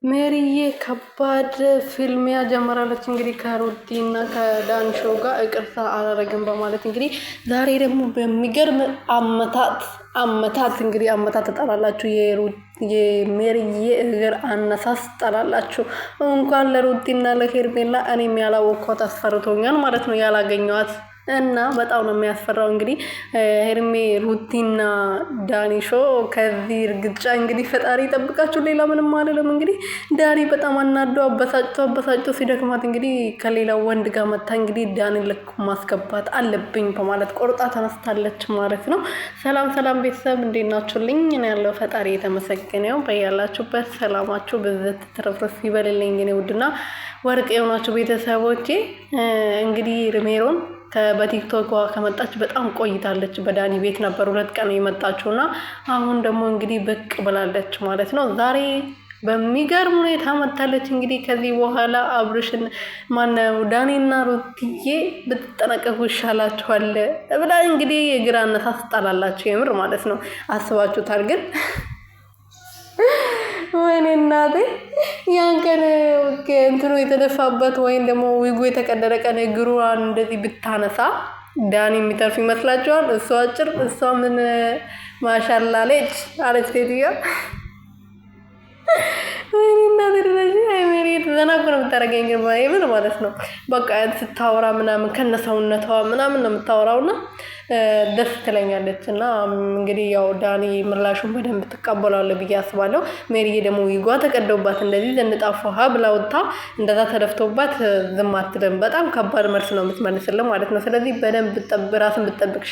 ሜሪዬ ከባድ ፊልሚያ ጀመራለች እንግዲህ ከሩቲና ከዳንሾ ጋር ይቅርታ አላረግም በማለት እንግዲህ ዛሬ ደግሞ በሚገርም አመታት እንግዲህ አመታት ተጣላላችሁ የሜሪዬ እግር አነሳስ ተጣላላችሁ እንኳን ለሩቲና ለሄርሜላ እኔም ያላወቅኳት አስፈርቶኛል ማለት ነው ያላገኘዋት እና በጣም ነው የሚያስፈራው እንግዲህ ሄርሜ ሩቲና ዳኒሾ ከዚህ እርግጫ እንግዲህ ፈጣሪ ይጠብቃችሁ ሌላ ምንም አይደለም እንግዲህ ዳኒ በጣም አናዶ አበሳጭቶ ሲደክማት እንግዲህ ከሌላ ወንድ ጋር መታ እንግዲህ ዳኒ ልክ ማስገባት አለብኝ በማለት ቆርጣ ተነስታለች ማለት ነው ሰላም ቤተሰብ እንዴት ናችሁልኝ እኔ ያለው ፈጣሪ የተመሰገነው በያላችሁበት ሰላማችሁ በዘት ተረፍረፍ ይበልልኝ እኔ ውድና ወርቅ የሆናችሁ ቤተሰቦቼ እንግዲህ ሪሜሮን በቲክቶክ ከመጣች በጣም ቆይታለች በዳኒ ቤት ነበር 2 ቀን የመጣችውና አሁን ደግሞ እንግዲህ ብቅ ብላለች ማለት ነው ዛሬ በሚገርም ሁኔታ መጣለች እንግዲህ ከዚህ በኋላ አብርሽን ማነው ዳኒና ሩቲዬ ብትጠነቀቁ ይሻላችኋል ብላ እንግዲህ የግራ አነሳስ ጣላላችሁ የምር ማለት ነው አስባችሁታል ግን ወይኔ እናቴ ያን ቀን እንትኑ የተደፋበት ወይን ደግሞ ዊጉ የተቀደደ ቀን እግሩን እንደዚህ ብታነሳ ዳኒ የሚተርፍ ይመስላችኋል እሷ አጭር እሷ ምን ማሻአላ ልጅ አለች ሴትዮ ወይኔ እናቴ ደረጃ አይሜሪት ዘናብረ ብታረገኝ ግን ማለት ነው በቃ ስታወራ ምናምን ከነሰውነቷ ምናምን ነው የምታወራውና ደስ ትለኛለች እና እንግዲህ ያው ዳኒ ምላሹን በደንብ ተቀበሏል ብዬ አስባለሁ ሜሪዬ ደግሞ ይጓ ተቀደውባት እንደዚህ ዘንጣፋ ብላውታ እንደዛ ተደፍቶባት ዝም አትልም በጣም ከባድ መልስ ነው የምትመልስልን ማለት ነው ስለዚህ በደንብ ራስን ብትጠብቅ